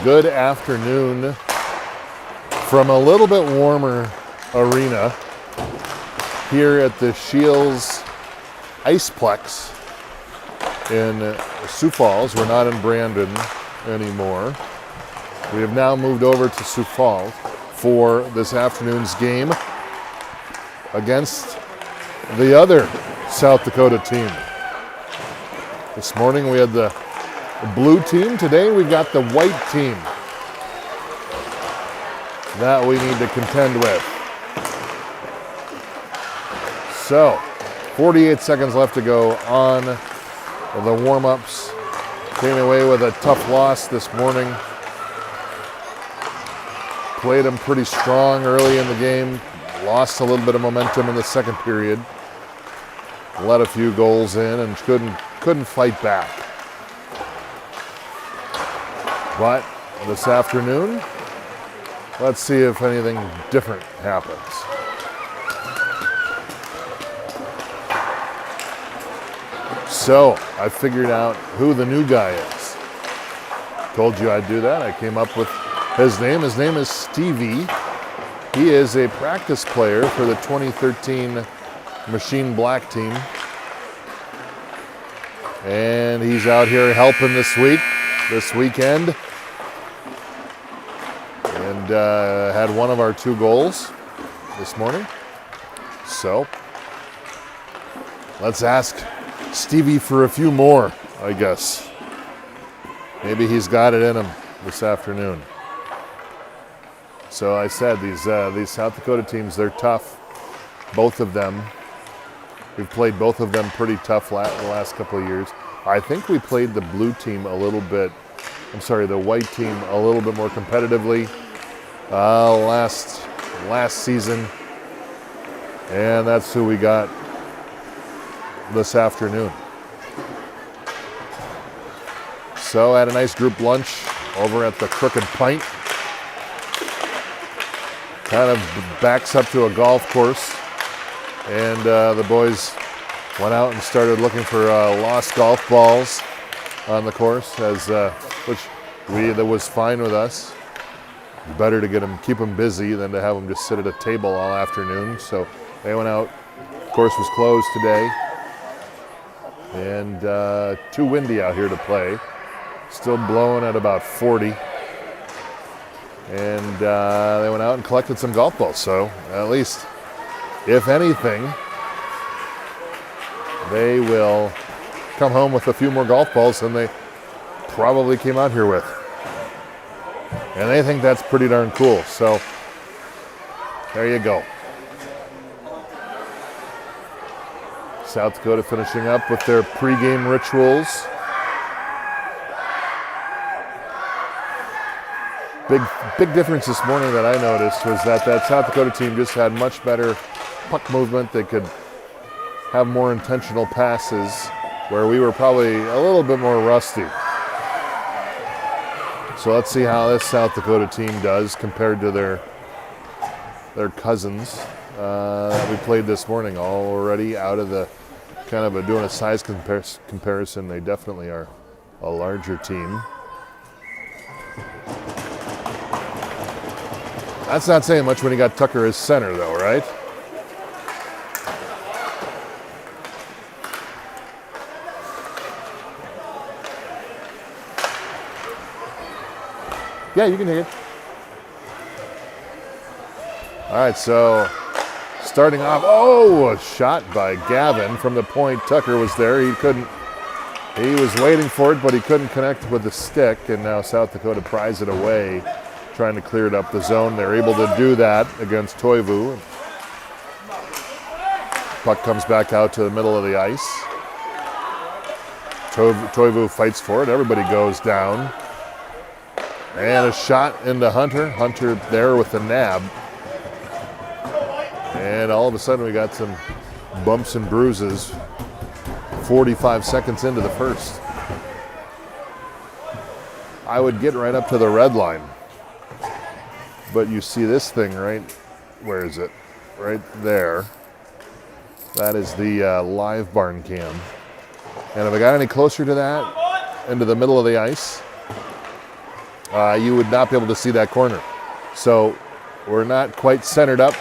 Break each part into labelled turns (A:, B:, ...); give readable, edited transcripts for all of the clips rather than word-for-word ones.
A: Good afternoon from a little bit warmer arena here at the Shields Iceplex in Sioux Falls. We're not in Brandon anymore. We have now moved over to Sioux Falls for this afternoon's game against the other South Dakota team. This morning we had the blue team. Today we got the white team that we need to contend with. So, 48 seconds left to go on the warm-ups. Came away with a tough loss this morning. Played them pretty strong early in the game. Lost a little bit of momentum in the second period. Let a few goals in and couldn't fight back. But this afternoon, let's see if anything different happens. So, I figured out who the new guy is. Told you I'd do that. I came up with his name. His name is Stevie. He is a practice player for the 2013 Machine Black team. And he's out here helping this weekend. And had one of our 2 goals this morning. So, let's ask Stevie for a few more, I guess. Maybe he's got it in him this afternoon. So I said, these South Dakota teams, they're tough. Both of them. We've played both of them pretty tough the last couple of years. I think we played the blue team the white team a little bit more competitively last season. And that's who we got this afternoon. So I had a nice group lunch over at the Crooked Pint. Kind of backs up to a golf course. And the boys went out and started looking for lost golf balls on the course, that was fine with us. Better to keep them busy than to have them just sit at a table all afternoon. So they went out. The course was closed today. And too windy out here to play. Still blowing at about 40. And they went out and collected some golf balls. So at least, if anything, they will come home with a few more golf balls than they probably came out here with. And they think that's pretty darn cool. So there you go. South Dakota finishing up with their pregame rituals. Big difference this morning that I noticed was that South Dakota team just had much better puck movement. They could have more intentional passes, where we were probably a little bit more rusty. So let's see how this South Dakota team does compared to their cousins that we played this morning. Already out of the kind of doing a size comparison, they definitely are a larger team. That's not saying much when you got Tucker as center, though, right? Yeah, you can take it. All right, so starting off, a shot by Gavin from the point. Tucker was there. He was waiting for it, but he couldn't connect with the stick, and now South Dakota pries it away, trying to clear it up the zone. They're able to do that against Toivu. Puck comes back out to the middle of the ice. Toivu fights for it. Everybody goes down. And a shot into Hunter. Hunter there with the nab. And all of a sudden we got some bumps and bruises 45 seconds into the first. I would get right up to the red line. But you see this thing right, where is it? Right there. That is the live barn cam. And if I got any closer to that, into the middle of the ice, you would not be able to see that corner. So we're not quite centered up,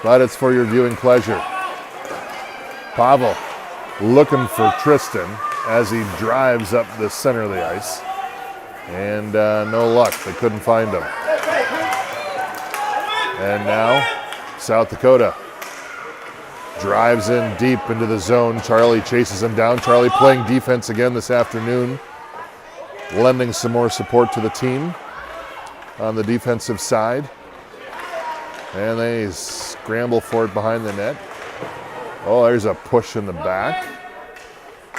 A: but it's for your viewing pleasure. Pavel looking for Tristan as he drives up the center of the ice. And no luck, they couldn't find him. And now South Dakota drives in deep into the zone. Charlie chases him down. Charlie playing defense again this afternoon, lending some more support to the team on the defensive side. And they scramble for it behind the net. Oh, there's a push in the back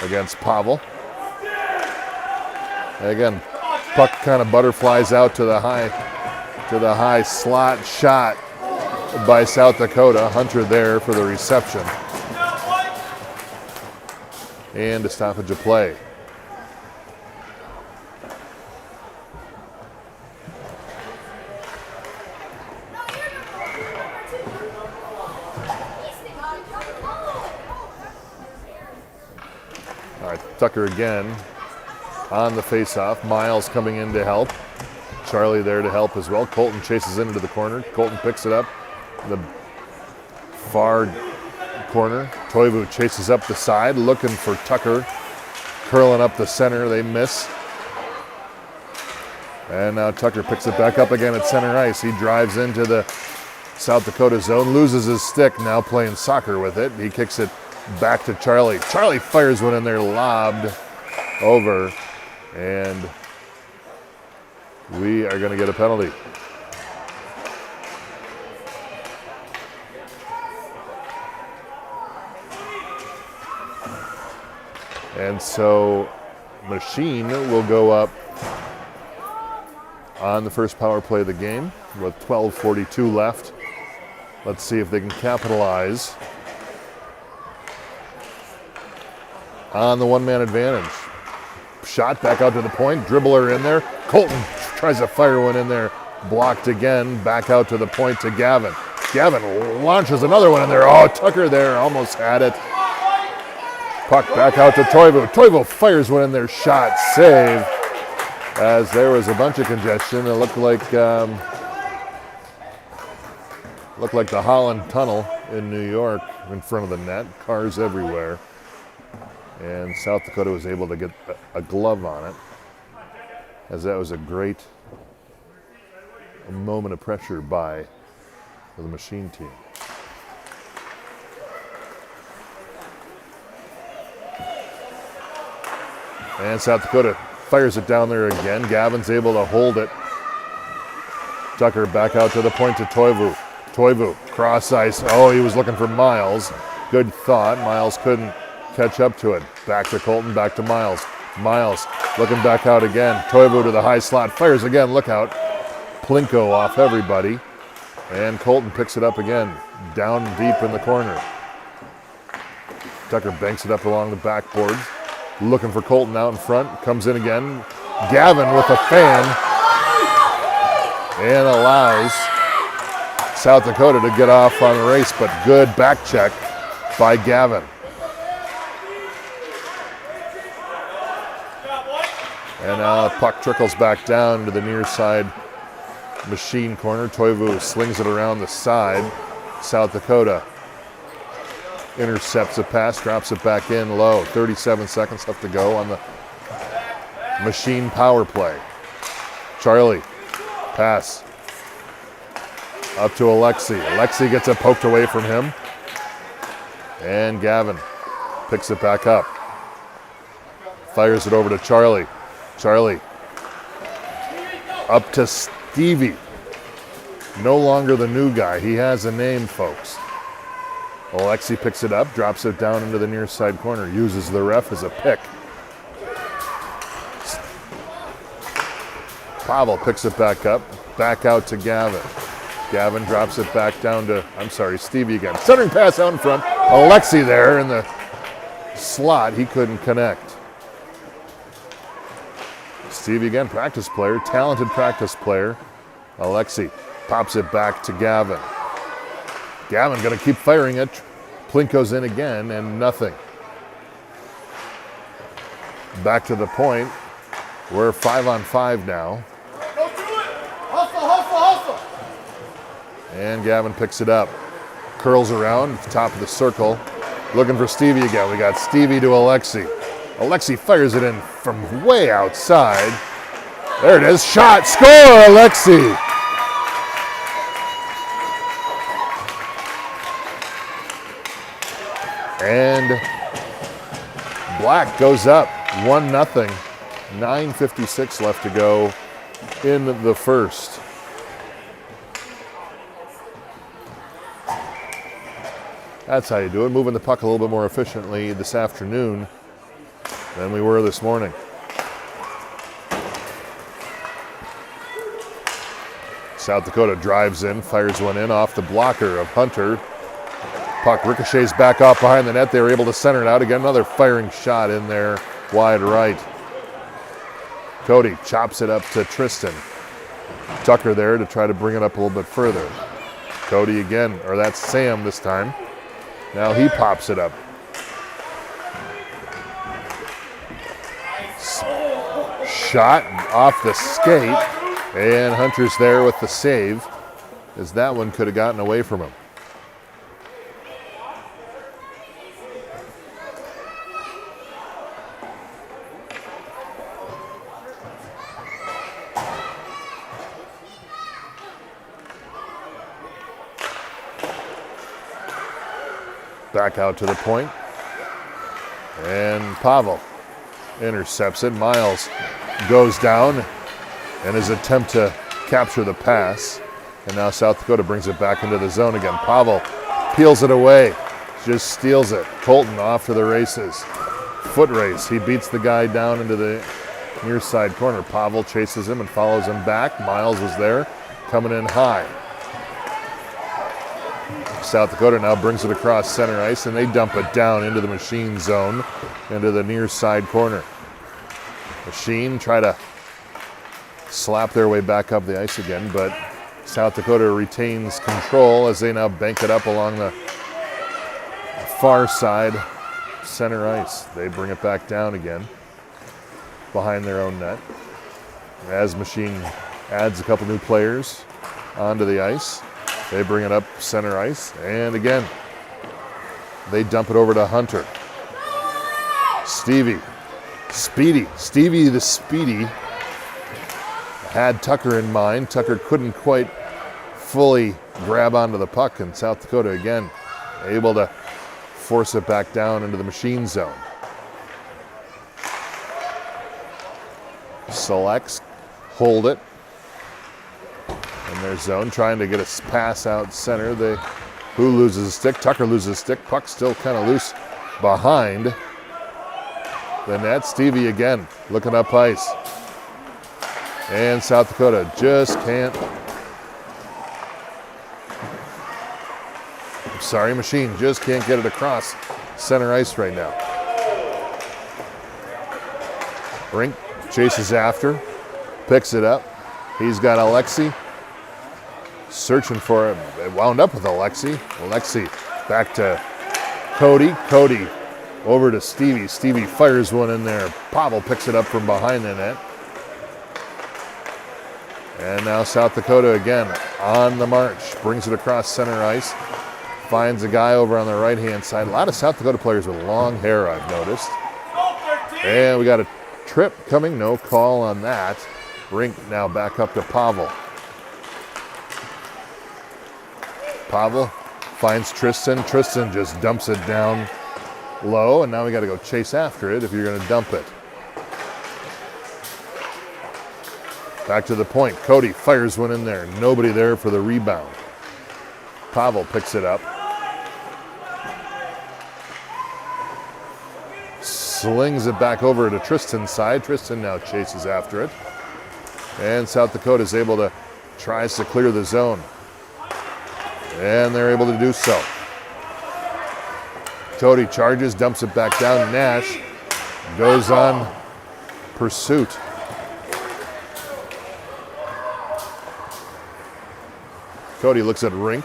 A: against Pavel. And again, puck kind of butterflies out to the high slot shot by South Dakota. Hunter there for the reception. And a stoppage of play. All right, Tucker again on the face-off. Miles coming in to help. Charlie there to help as well. Colton chases into the corner. Colton picks it up in the far corner. Toivu chases up the side, looking for Tucker. Curling up the center, they miss. And now Tucker picks it back up again at center ice. He drives into the South Dakota zone, loses his stick, now playing soccer with it. He kicks it back to Charlie. Charlie fires one in there, lobbed over, and we are going to get a penalty. And so Machine will go up on the first power play of the game with 12:42 left. Let's see if they can capitalize on the one-man advantage. Shot back out to the point, dribbler in there. Colton tries to fire one in there, blocked again, back out to the point to Gavin. Gavin launches another one in there. Oh, Tucker there almost had it. Puck back out to Toivu. Toivu fires one in there, shot, save. As there was a bunch of congestion, it looked like the Holland Tunnel in New York in front of the net. Cars everywhere. And South Dakota was able to get a glove on it, as that was a great moment of pressure by the Machine team. And South Dakota fires it down there again. Gavin's able to hold it. Tucker back out to the point to Toivu. Toivu, cross ice. Oh, he was looking for Miles. Good thought. Miles couldn't catch up to it. Back to Colton, back to Miles. Miles looking back out again. Toivu to the high slot. Fires again. Look out. Plinko off everybody. And Colton picks it up again. Down deep in the corner. Tucker banks it up along the backboards. Looking for Colton out in front. Comes in again. Gavin with a fan. And allows South Dakota to get off on the race, but good back check by Gavin. And now the puck trickles back down to the near side Machine corner. Toivu slings it around the side. South Dakota intercepts a pass, drops it back in low. 37 seconds left to go on the Machine power play. Charlie, pass up to Alexei. Alexei gets it poked away from him. And Gavin picks it back up. Fires it over to Charlie. Charlie up to Stevie. No longer the new guy. He has a name, folks. Alexei picks it up, drops it down into the near side corner, uses the ref as a pick. Pavel picks it back up, back out to Gavin. Gavin drops it back down to, Stevie again. Centering pass out in front. Alexei there in the slot. He couldn't connect. Stevie again, practice player, talented practice player. Alexei pops it back to Gavin. Gavin going to keep firing it. Plinko's in again, and nothing. Back to the point. We're 5-on-5 now.
B: Don't do it! Hustle!
A: And Gavin picks it up. Curls around, top of the circle. Looking for Stevie again. We got Stevie to Alexi. Alexi fires it in from way outside. There it is. Shot. Score, Alexi. And Black goes up 1-0. 9:56 left to go in the first. That's how you do it. Moving the puck a little bit more efficiently this afternoon than we were this morning. South Dakota drives in, fires one in off the blocker of Hunter. Puck ricochets back off behind the net. They were able to center it out again. Another firing shot in there, wide right. Cody chops it up to Tristan. Tucker there to try to bring it up a little bit further. Cody again, or that's Sam this time. Now he pops it up. Shot off the skate, and Hunter's there with the save, as that one could have gotten away from him. Back out to the point. And Pavel intercepts it. Miles goes down in his attempt to capture the pass. And now South Dakota brings it back into the zone again. Pavel peels it away. Just steals it. Colton off to the races. Foot race. He beats the guy down into the near side corner. Pavel chases him and follows him back. Miles was there, coming in high. South Dakota now brings it across center ice, and they dump it down into the Machine zone, into the near side corner. Machine try to slap their way back up the ice again, but South Dakota retains control as they now bank it up along the far side center ice. They bring it back down again behind their own net. As Machine adds a couple new players onto the ice, they bring it up center ice, and again, they dump it over to Hunter. Stevie the Speedy had Tucker in mind. Tucker couldn't quite fully grab onto the puck, and South Dakota again able to force it back down into the Machine zone. Selects, hold it in their zone, trying to get a pass out center. Who loses a stick? Tucker loses a stick. Puck still kind of loose behind the net. Stevie again looking up ice. And South Dakota just can't. Machine just can't get it across center ice right now. Rink chases after, picks it up. He's got Alexi searching for him. It wound up with Alexi. Alexi back to Cody. Cody over to Stevie. Stevie fires one in there. Pavel picks it up from behind the net. And now South Dakota again on the march. Brings it across center ice. Finds a guy over on the right-hand side. A lot of South Dakota players with long hair, I've noticed. And we got a trip coming. No call on that. Rink now back up to Pavel. Pavel finds Tristan. Tristan just dumps it down low, and now we got to go chase after it if you're going to dump it. Back to the point. Cody fires one in there. Nobody there for the rebound. Pavel picks it up. Slings it back over to Tristan's side. Tristan now chases after it. And South Dakota is able to, tries to clear the zone. And they're able to do so. Cody charges, dumps it back down. Nash goes on pursuit. Cody looks at Rink.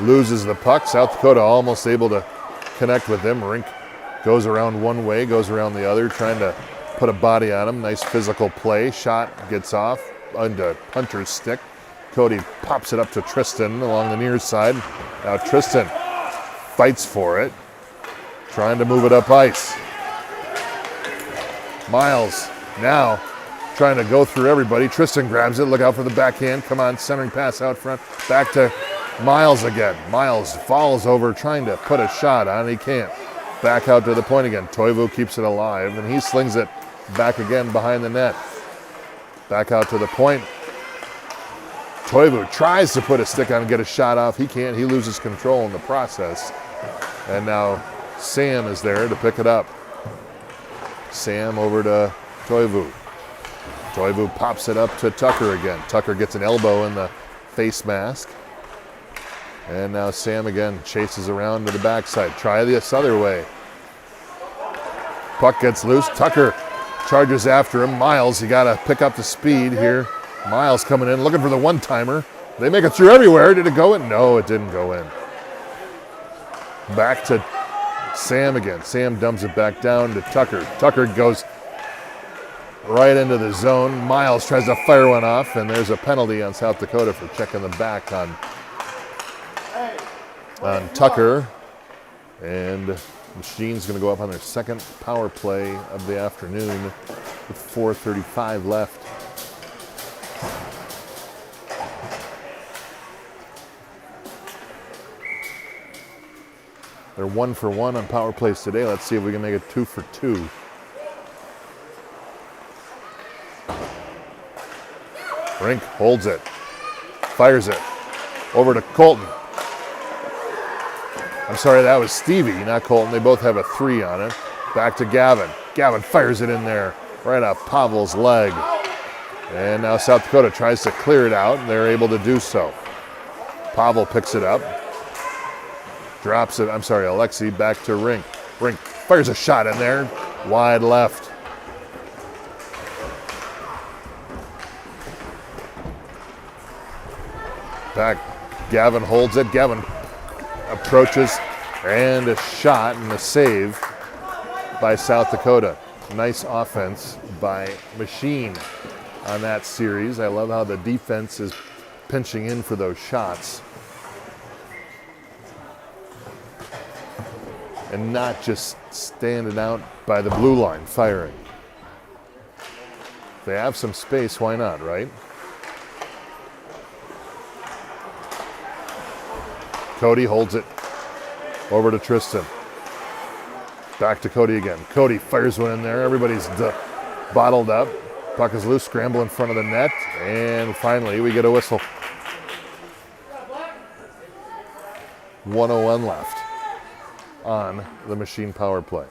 A: Loses the puck. South Dakota almost able to connect with him. Rink Goes around one way, goes around the other, trying to put a body on him. Nice physical play. Shot gets off onto Hunter's stick. Cody pops it up to Tristan along the near side. Now Tristan fights for it, trying to move it up ice. Miles now trying to go through everybody. Tristan grabs it. Look out for the backhand. Come on, centering pass out front. Back to Miles again. Miles falls over trying to put a shot on. He can't. Back out to the point again. Toivu keeps it alive, and he slings it back again behind the net. Back out to the point. Toivu tries to put a stick on and get a shot off. He can't. He loses control in the process. And now Sam is there to pick it up. Sam over to Toivu. Toivu pops it up to Tucker again. Tucker gets an elbow in the face mask. And now Sam again chases around to the backside. Try this other way. Puck gets loose. Tucker charges after him. Miles, you got to pick up the speed here. Miles coming in, looking for the one-timer. They make it through everywhere. Did it go in? No, it didn't go in. Back to Sam again. Sam dumps it back down to Tucker. Tucker goes right into the zone. Miles tries to fire one off, and there's a penalty on South Dakota for checking the back on Tucker. And Machine's going to go up on their second power play of the afternoon with 4:35 left. They're 1 for 1 on power plays today. Let's see if we can make it 2 for 2. Rink holds it, fires it over to Colton. I'm sorry, that was Stevie, not Colton. They both have a 3 on it. Back to Gavin. Gavin fires it in there, right off Pavel's leg. And now South Dakota tries to clear it out, and they're able to do so. Pavel picks it up. Drops it, Alexei back to Rink. Rink fires a shot in there, wide left. Back, Gavin holds it. Gavin approaches, and a shot and a save by South Dakota. Nice offense by Machine on that series. I love how the defense is pinching in for those shots. And not just standing out by the blue line firing. If they have some space, why not, right? Cody holds it over to Tristan. Back to Cody again. Cody fires one in there. Everybody's bottled up. Puck is loose, scramble in front of the net, and finally we get a whistle. 1:01 left on the Machine power play.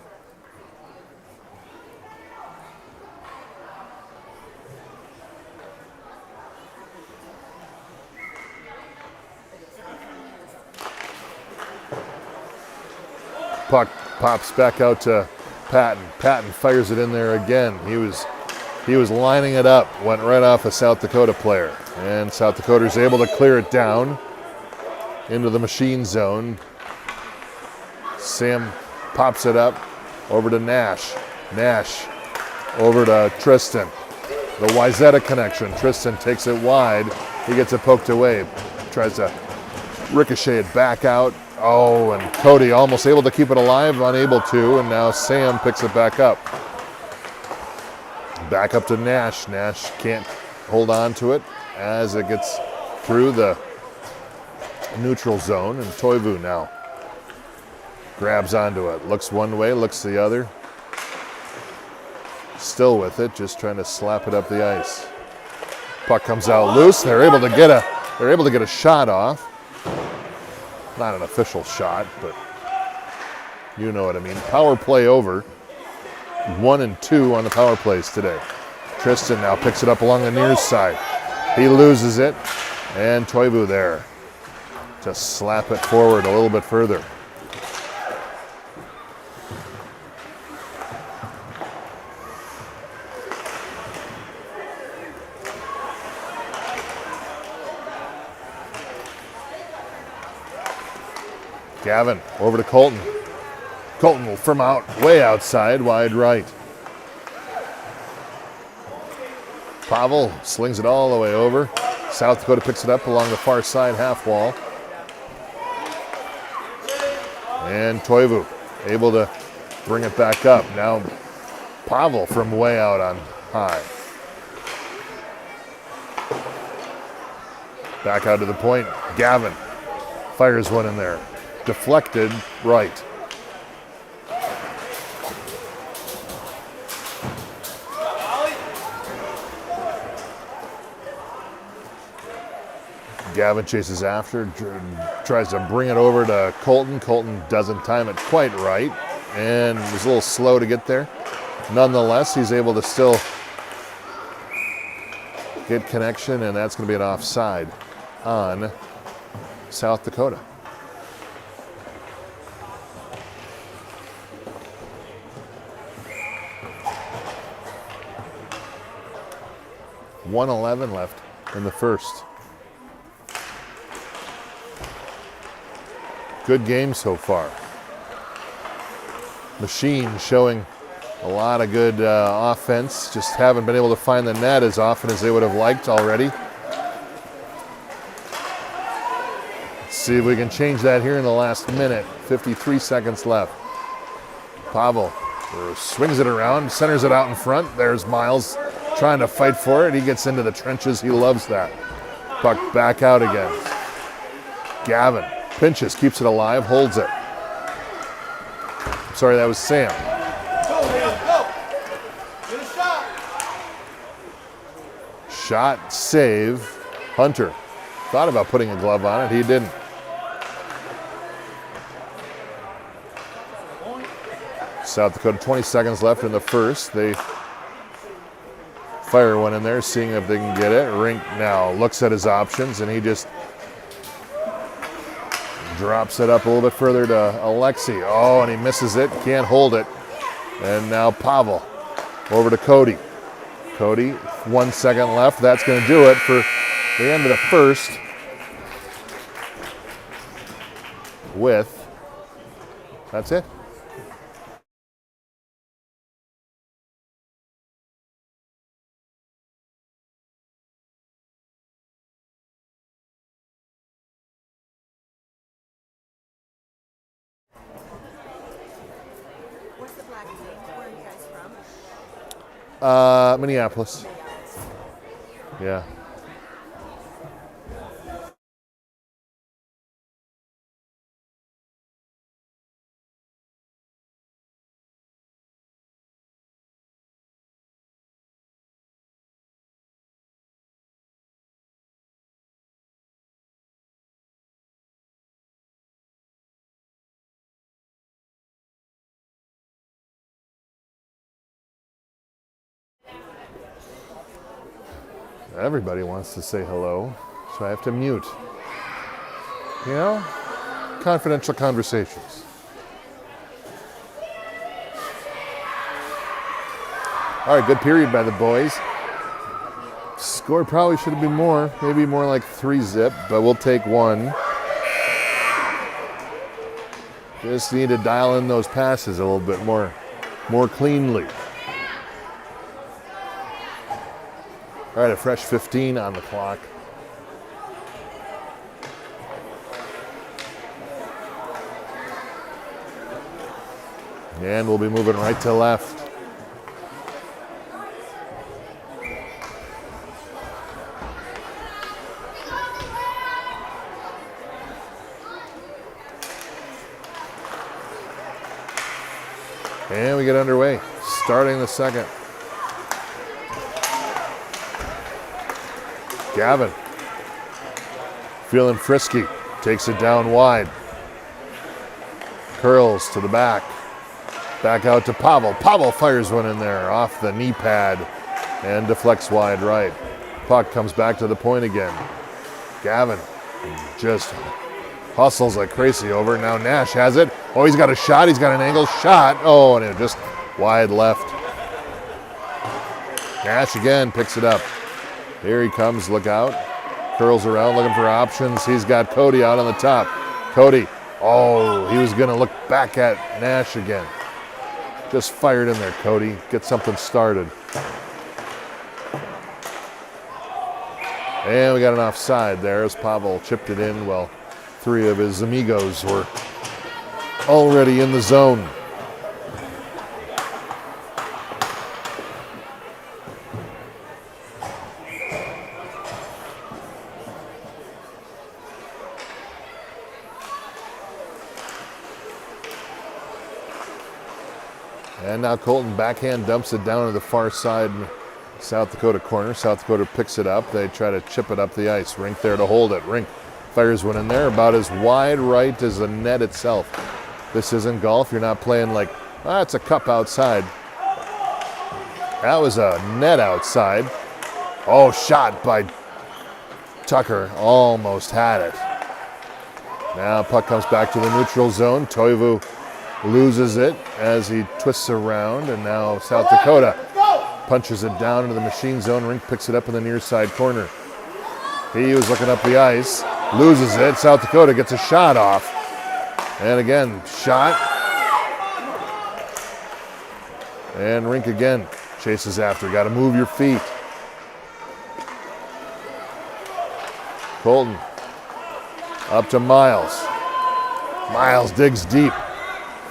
A: Puck pops back out to Patton. Patton fires it in there again. He was lining it up, went right off a South Dakota player, and South Dakota is able to clear it down into the Machine zone. Sam pops it up over to Nash. Nash over to Tristan. The Wyzetta connection. Tristan takes it wide. He gets it poked away. Tries to ricochet it back out. Oh, and Cody almost able to keep it alive, unable to, and now Sam picks it back up. Back up to Nash. Nash can't hold on to it as it gets through the neutral zone, and Toivu now grabs onto it. Looks one way, looks the other. Still with it, just trying to slap it up the ice. Puck comes out loose. They're able to get a shot off. Not an official shot, but you know what I mean. Power play over. 1 and 2 on the power plays today. Tristan now picks it up along the near side. He loses it, and Toivu there. Just slap it forward a little bit further. Gavin over to Colton. Colton from way outside, wide right. Pavel slings it all the way over. South Dakota picks it up along the far side half wall. And Toivu able to bring it back up. Now Pavel from way out on high. Back out to the point. Gavin fires one in there. Deflected right. Gavin chases after, tries to bring it over to Colton. Colton doesn't time it quite right and was a little slow to get there. Nonetheless, he's able to still get connection, and that's going to be an offside on South Dakota. .111 left in the first. Good game so far. Machine showing a lot of good offense. Just haven't been able to find the net as often as they would have liked already. Let's see if we can change that here in the last minute. 53 seconds left. Pavel swings it around, centers it out in front. There's Miles trying to fight for it. He gets into the trenches. He loves that. Puck back out again. Gavin pinches, keeps it alive, holds it. Sorry, that was Sam.
B: Go, man, go. Get a shot.
A: Shot, save. Hunter thought about putting a glove on it. He didn't. South Dakota, 20 seconds left in the first. They fire one in there, seeing if they can get it. Rink now looks at his options, and he just drops it up a little bit further to Alexi. Oh, and he misses it. Can't hold it. And now Pavel over to Cody. Cody, 1 second left. That's going to do it for the end of the first. That's it.
C: What's the Black Kings? Where are you guys from?
A: Minneapolis. Yeah. Everybody wants to say hello, so I have to mute. You know, confidential conversations. All right, good period by the boys. Score probably should have been more, maybe more like 3-zip, but we'll take one. Just need to dial in those passes a little bit more cleanly. All right, a fresh 15 on the clock. And we'll be moving right to left. And we get underway, starting the second. Gavin, feeling frisky, takes it down wide. Curls to the back. Back out to Pavel. Pavel fires one in there off the knee pad and deflects wide right. Puck comes back to the point again. Gavin just hustles like crazy over. Now Nash has it. Oh, he's got a shot. He's got an angle shot. Oh, and it just wide left. Nash again picks it up. Here he comes, look out. Curls around looking for options. He's got Cody out on the top. Cody Oh, he was going to look back at Nash again. Just fired in there, Cody. Get something started. And we got an offside there as Pavel chipped it in. Well, 3 of his amigos were already in the zone. And now Colton backhand dumps it down to the far side South Dakota corner. South Dakota picks it up. They try to chip it up the ice. Rink there to hold it. Rink fires one in there about as wide right as the net itself. This isn't golf. You're not playing like, it's a cup outside. That was a net outside. Oh, shot by Tucker. Almost had it. Now puck comes back to the neutral zone. Toivu loses it as he twists around, and now South Dakota punches it down into the machine zone. Rink picks it up in the near side corner. He was looking up the ice, loses it. South Dakota gets a shot off. And again, shot. And Rink again chases after. Got to move your feet. Colton up to Miles. Miles digs deep.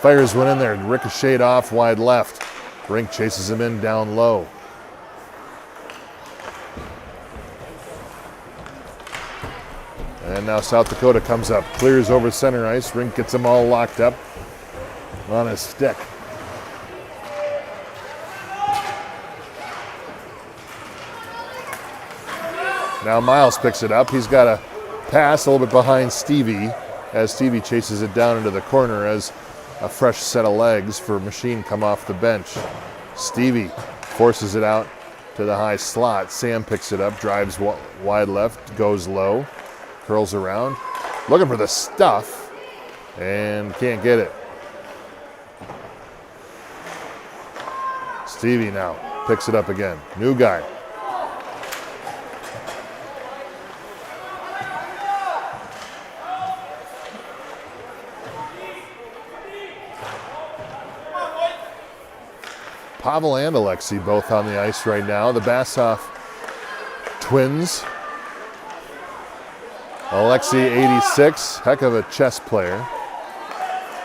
A: Fires one in there, ricocheted off wide left. Rink chases him in down low. And now South Dakota comes up, clears over center ice. Rink gets them all locked up on his stick. Now Miles picks it up. He's got a pass a little bit behind Stevie as Stevie chases it down into the corner as a fresh set of legs for Machine come off the bench. Stevie forces it out to the high slot. Sam picks it up, drives wide left, goes low, curls around, looking for the stuff, and can't get it. Stevie now picks it up again. New guy. Pavel and Alexei both on the ice right now. The Bassoff twins. Alexei, 86, heck of a chess player.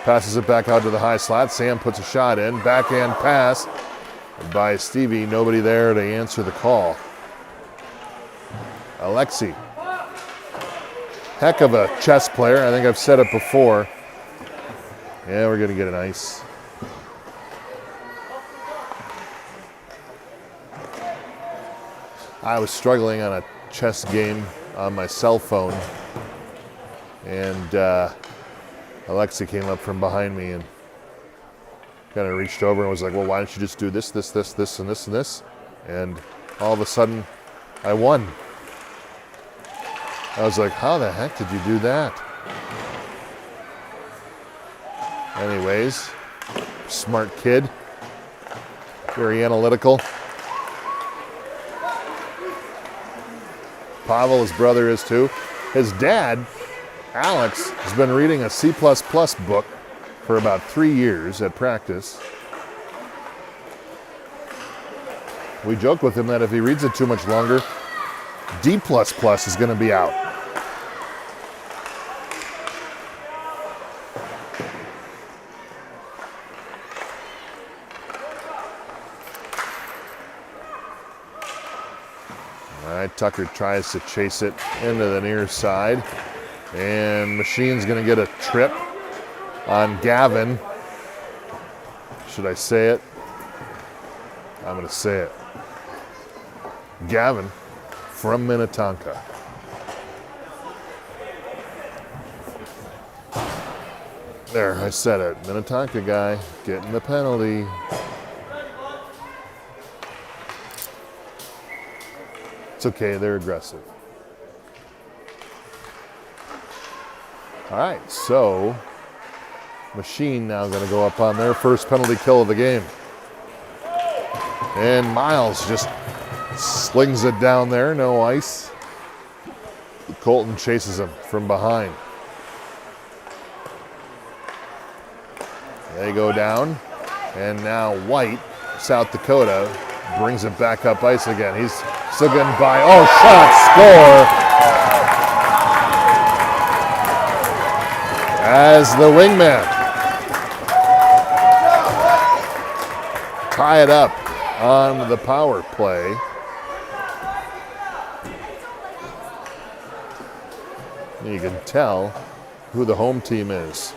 A: Passes it back out to the high slot. Sam puts a shot in. Backhand pass by Stevie. Nobody there to answer the call. Alexei, heck of a chess player. I think I've said it before. Yeah, we're going to get an ice. I was struggling on a chess game on my cell phone, and Alexei came up from behind me and kind of reached over and was like, well, why don't you just do this, this, this, this, and this, and this? And all of a sudden, I won. I was like, how the heck did you do that? Anyways, smart kid, very analytical. Pavel, his brother, is too. His dad, Alex, has been reading a C++ book for about 3 years at practice. We joke with him that if he reads it too much longer, D++ is going to be out. All right, Tucker tries to chase it into the near side, and Machine's going to get a trip on Gavin. Should I say it? I'm going to say it. Gavin from Minnetonka. There, I said it. Minnetonka guy getting the penalty. It's okay, they're aggressive. All right, so Machine now going to go up on their first penalty kill of the game. And Miles just slings it down there, no ice. Colton chases him from behind. They go down, and now White, South Dakota, brings it back up ice again. He's still getting by. Oh, shot, score! As the wingman. Tie it up on the power play. You can tell who the home team is.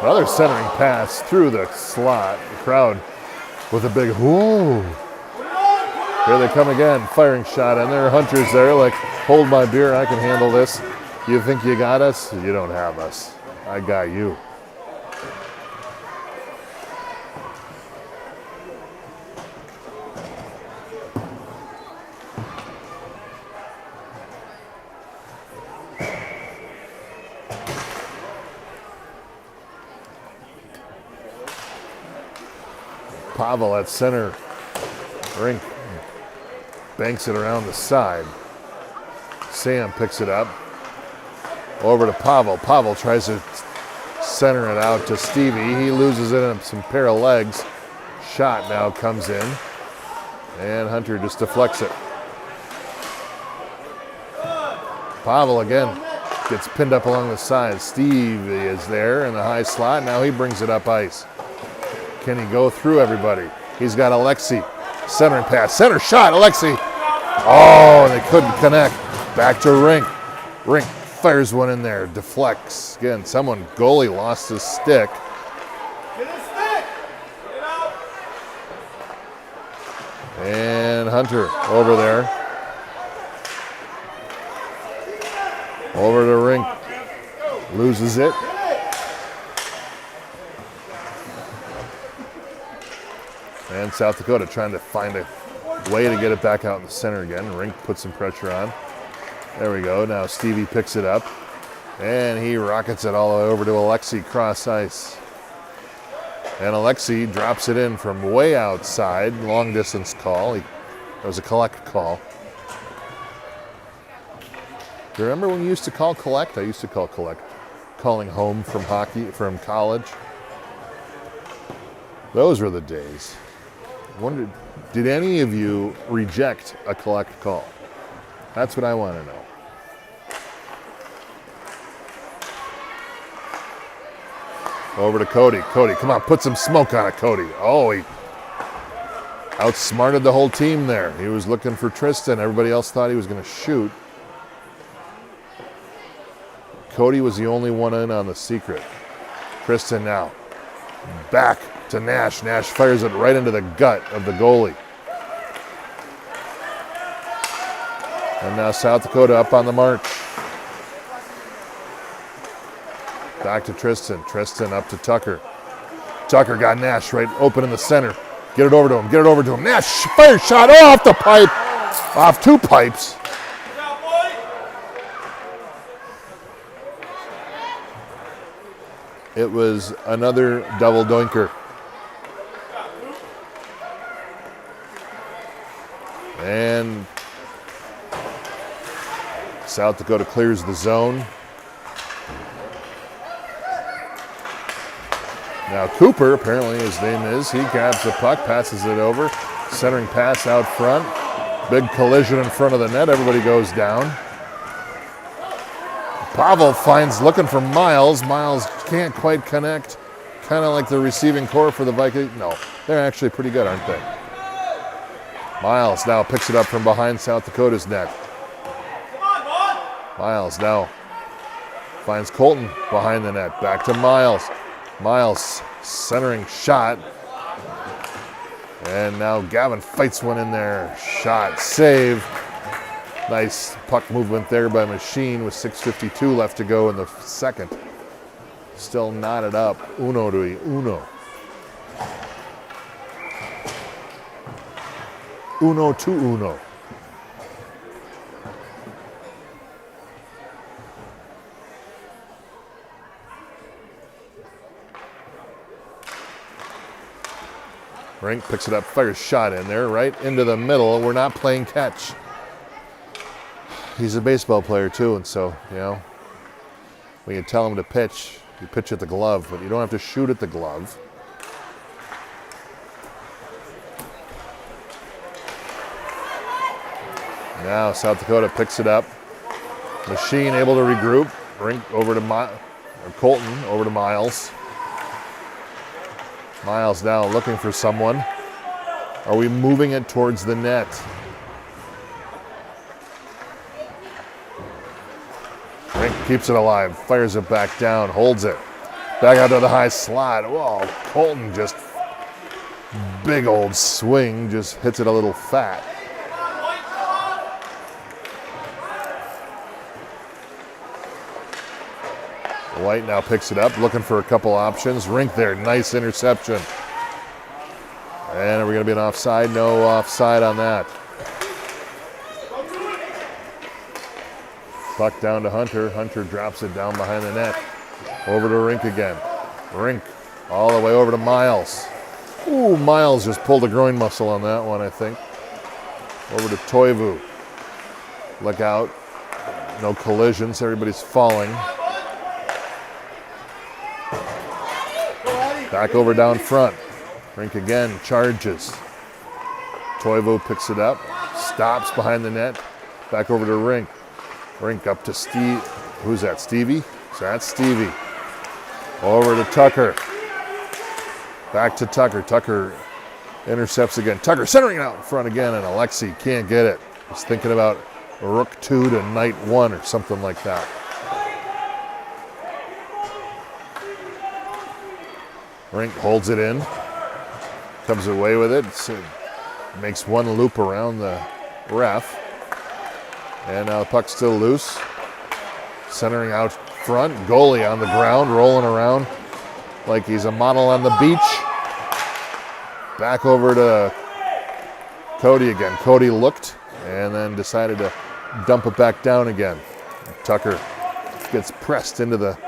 A: Another centering pass through the slot. The crowd with a big whoa. Here they come again, firing shot, and there are Hunters there like, hold my beer, I can handle this. You think you got us? You don't have us. I got you. Pavel at center. Rink banks it around the side. Sam picks it up. Over to Pavel. Pavel tries to center it out to Stevie. He loses it in some pair of legs. Shot now comes in. And Hunter just deflects it. Pavel again gets pinned up along the side. Stevie is there in the high slot. Now he brings it up ice. Can he go through everybody? He's got Alexei. Centering pass. Center shot. Alexei. Oh, they couldn't connect. Back to Rink. Rink fires one in there. Deflects. Again, goalie lost his stick.
B: Get his stick! Get out!
A: And Hunter over there. Over to Rink. Loses it. And South Dakota trying to find a way to get it back out in the center again. Rink puts some pressure on. There we go. Now Stevie picks it up. And he rockets it all the way over to Alexei cross ice. And Alexei drops it in from way outside. Long distance call. That was a collect call. Do you remember when you used to call collect? I used to call collect. Calling home from from college. Those were the days. Wondered, did any of you reject a collect call? That's what I want to know. Over to Cody. Cody, come on, put some smoke on it, Cody. Oh, he outsmarted the whole team there. He was looking for Tristan. Everybody else thought he was going to shoot. Cody was the only one in on the secret. Tristan now back to Nash. Nash fires it right into the gut of the goalie. And now South Dakota up on the march. Back to Tristan. Tristan up to Tucker. Tucker got Nash right open in the center. Get it over to him. Get it over to him. Nash fire shot off the pipe. Off two pipes. It was another double doinker. And South Dakota clears the zone. Now Cooper, apparently his name is, he grabs the puck, passes it over. Centering pass out front. Big collision in front of the net. Everybody goes down. Pavel looking for Miles. Miles can't quite connect. Kind of like the receiving core for the Vikings. No, they're actually pretty good, aren't they? Miles now picks it up from behind South Dakota's net. Miles now finds Colton behind the net. Back to Miles. Miles centering shot. And now Gavin fights one in there. Shot, save. Nice puck movement there by Machine with 6:52 left to go in the second. Still knotted up. 1-1. 1-1. Rink picks it up, fires shot in there, right into the middle. We're not playing catch. He's a baseball player too, and so, you know, when you tell him to pitch, you pitch at the glove, but you don't have to shoot at the glove. Now South Dakota picks it up. Machine able to regroup. Rink over to Colton, over to Miles. Miles now looking for someone. Are we moving it towards the net? Rink keeps it alive, fires it back down, holds it. Back out to the high slot. Whoa, Colton just, big old swing, just hits it a little fat. White now picks it up, looking for a couple options. Rink there, nice interception. And are we going to be an offside? No offside on that. Puck down to Hunter. Hunter drops it down behind the net. Over to Rink again. Rink all the way over to Miles. Ooh, Miles just pulled a groin muscle on that one, I think. Over to Toivu. Look out. No collisions. Everybody's falling. Back over down front. Rink again, charges. Toivo picks it up, stops behind the net. Back over to Rink. Rink up to Steve. Who's that, Stevie? So that's Stevie. Over to Tucker. Back to Tucker. Tucker intercepts again. Tucker centering out in front again, and Alexi can't get it. He's thinking about Rook 2 to Knight 1 or something like that. Rink holds it in, comes away with it, makes one loop around the ref, and now the puck's still loose. Centering out front, goalie on the ground, rolling around like he's a model on the beach. Back over to Cody again. Cody looked and then decided to dump it back down again. Tucker gets pressed into the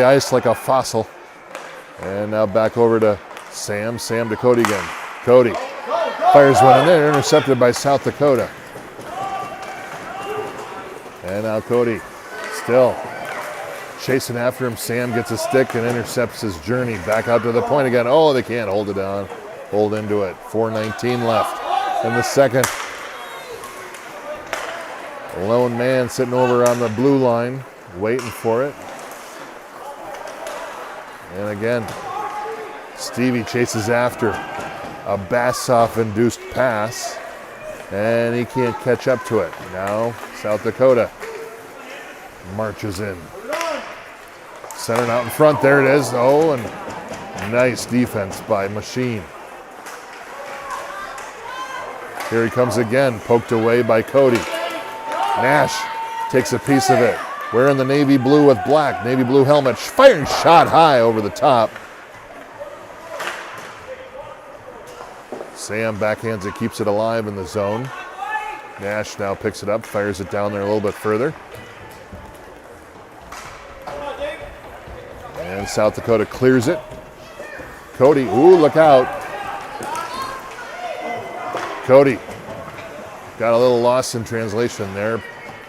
A: ice like a fossil. And now back over to Sam. Sam to Cody again. Cody fires one in there, intercepted by South Dakota. And now Cody still chasing after him. Sam gets a stick and intercepts his journey back out to the point again. Oh, they can't hold it down. Hold into it. 4:19 left in the second. A lone man sitting over on the blue line, waiting for it. And again, Stevie chases after a Bassoff-induced pass, and he can't catch up to it. Now, South Dakota marches in. Centered out in front, there it is. Oh, and nice defense by Machine. Here he comes again, poked away by Cody. Nash takes a piece of it. Wearing the navy blue with black, navy blue helmet, firing shot high over the top. Sam backhands it, keeps it alive in the zone. Nash now picks it up, fires it down there a little bit further. And South Dakota clears it. Cody, ooh, look out. Cody got a little lost in translation there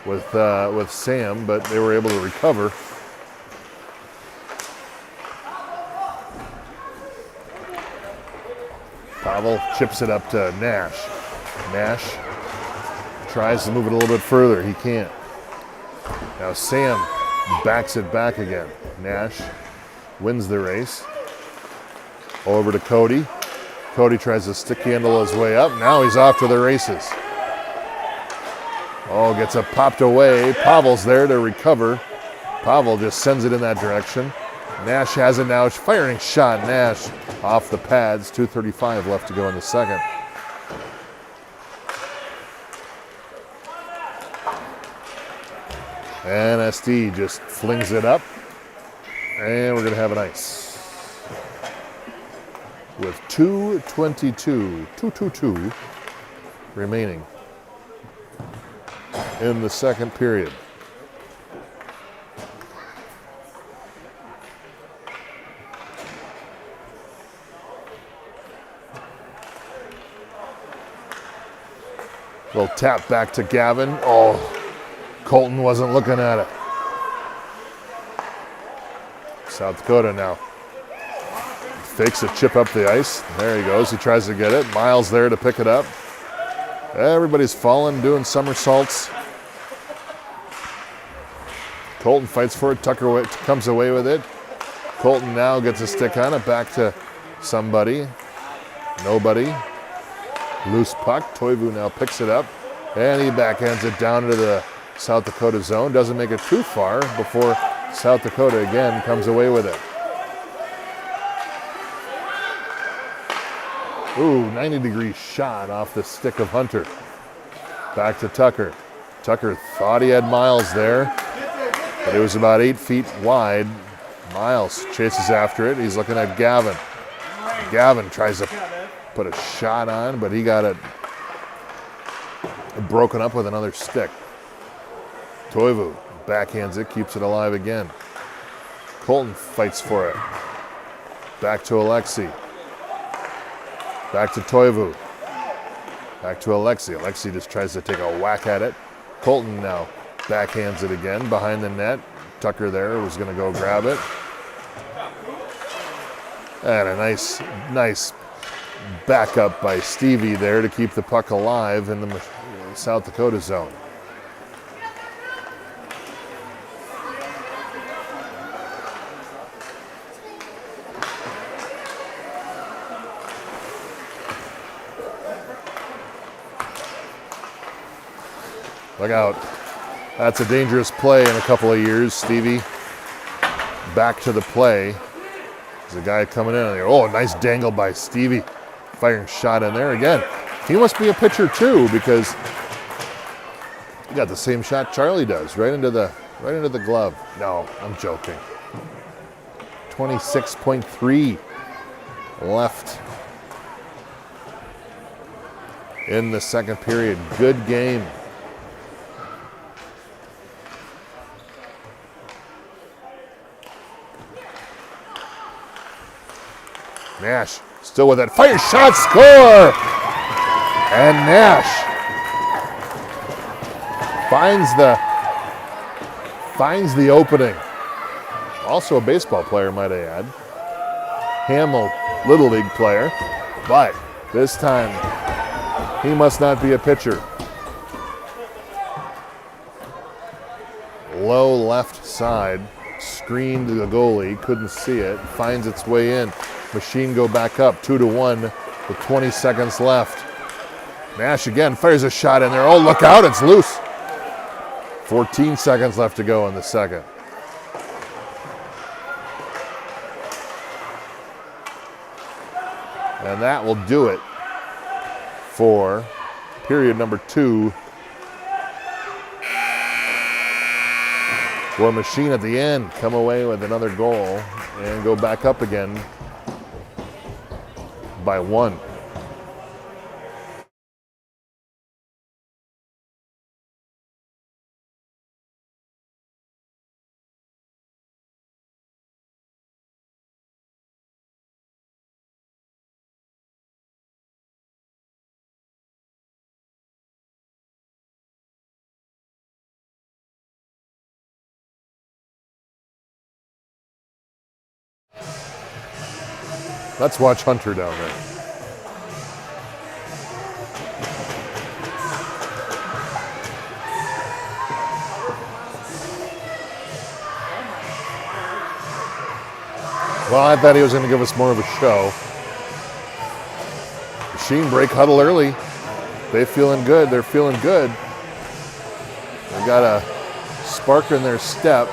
A: with Sam, but they were able to recover. Pavel chips it up to Nash. Nash tries to move it a little bit further. He can't. Now Sam backs it back again. Nash wins the race. Over to Cody. Cody tries to stick handle his way up. Now he's off to the races. Oh, gets it popped away. Pavel's there to recover. Pavel just sends it in that direction. Nash has it now. Firing shot. Nash off the pads. 2:35 left to go in the second. And SD just flings it up. And we're going to have an ice. With 2:22 remaining in the second period. Little tap back to Gavin. Oh, Colton wasn't looking at it. South Dakota now. Fakes a chip up the ice. There he goes. He tries to get it. Miles there to pick it up. Everybody's falling, doing somersaults. Colton fights for it. Tucker comes away with it. Colton now gets a stick on it. Back to somebody. Nobody. Loose puck. Toivu now picks it up. And he backhands it down into the South Dakota zone. Doesn't make it too far before South Dakota again comes away with it. Ooh, 90-degree shot off the stick of Hunter. Back to Tucker. Tucker thought he had Miles there, but it was about 8 feet wide. Miles chases after it. He's looking at Gavin. Gavin tries to put a shot on, but he got it broken up with another stick. Toivu backhands it, keeps it alive again. Colton fights for it. Back to Alexi. Back to Toivu. Back to Alexi. Alexi just tries to take a whack at it. Colton now backhands it again behind the net. Tucker there was going to go grab it. And a nice backup by Stevie there to keep the puck alive in the South Dakota zone. Look out. That's a dangerous play in a couple of years. Stevie back to the play. There's a guy coming in there. Oh, nice dangle by Stevie. Firing shot in there again. He must be a pitcher too, because he got the same shot Charlie does, right into the glove. No, I'm joking. 26.3 left in the second period. Good game. Nash still with it. Fire shot, score! And Nash finds the opening. Also a baseball player, might I add. Hamill, Little League player. But this time, he must not be a pitcher. Low left side. Screened the goalie. Couldn't see it. Finds its way in. Machine go back up 2-1 with 20 seconds left. Nash again fires a shot in there. Oh, look out, it's loose. 14 seconds left to go in the second. And that will do it for period number 2. For Machine at the end, come away with another goal and go back up again by 1. Let's watch Hunter down there. Well, I thought he was going to give us more of a show. Machine break huddle early. They feeling good. They're feeling good. They've got a spark in their step.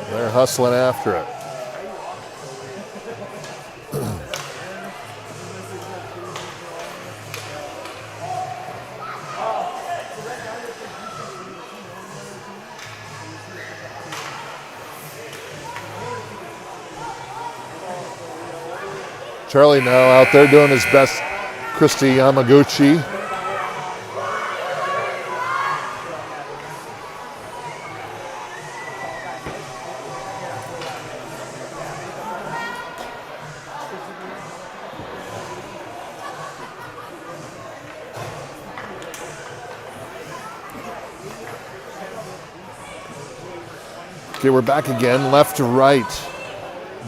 A: They're hustling after it. Charlie now out there doing his best, Christy Yamaguchi. Okay, we're back again. Left to right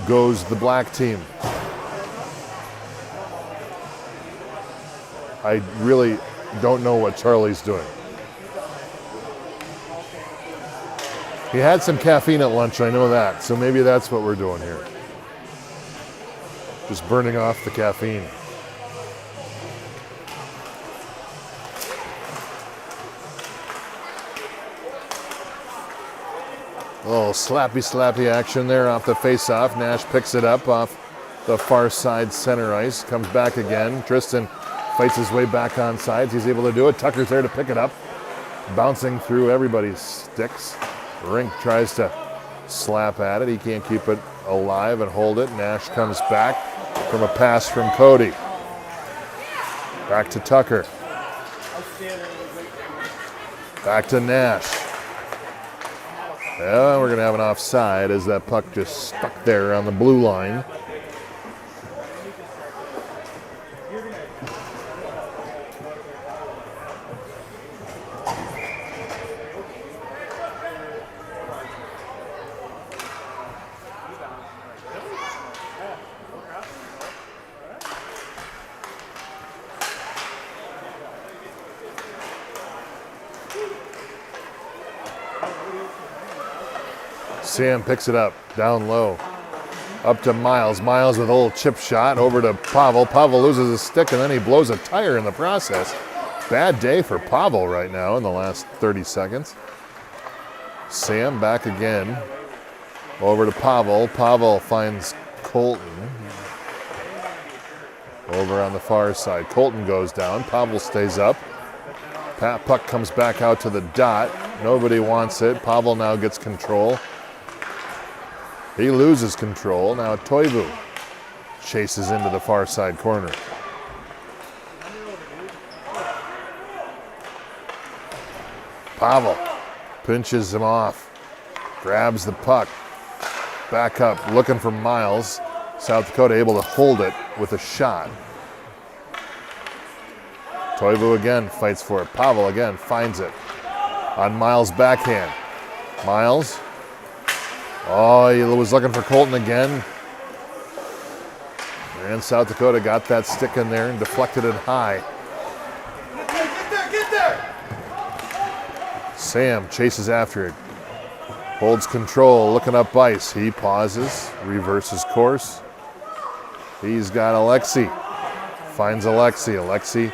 A: goes the black team. I really don't know what Charlie's doing. He had some caffeine at lunch, I know that, so maybe that's what we're doing here. Just burning off the caffeine. Oh, slappy action there off the face-off. Nash picks it up off the far side center ice. Comes back again. Tristan fights his way back on sides. He's able to do it. Tucker's there to pick it up. Bouncing through everybody's sticks. Rink tries to slap at it. He can't keep it alive and hold it. Nash comes back from a pass from Cody. Back to Tucker. Back to Nash. Yeah, we're going to have an offside as that puck just stuck there on the blue line. Sam picks it up, down low, up to Miles. Miles with a little chip shot over to Pavel. Pavel loses his stick and then he blows a tire in the process. Bad day for Pavel right now in the last 30 seconds. Sam back again, over to Pavel. Pavel finds Colton over on the far side. Colton goes down, Pavel stays up. Puck comes back out to the dot. Nobody wants it. Pavel now gets control. He loses control. Now Toivu chases into the far side corner. Pavel pinches him off. Grabs the puck. Back up, looking for Miles. South Dakota able to hold it with a shot. Toivu again fights for it. Pavel again finds it on Miles' backhand. Miles. Oh, he was looking for Colton again. And South Dakota got that stick in there and deflected it high.
B: Get there!
A: Sam chases after it. Holds control, looking up ice. He pauses, reverses course. He's got Alexi. Finds Alexi. Alexi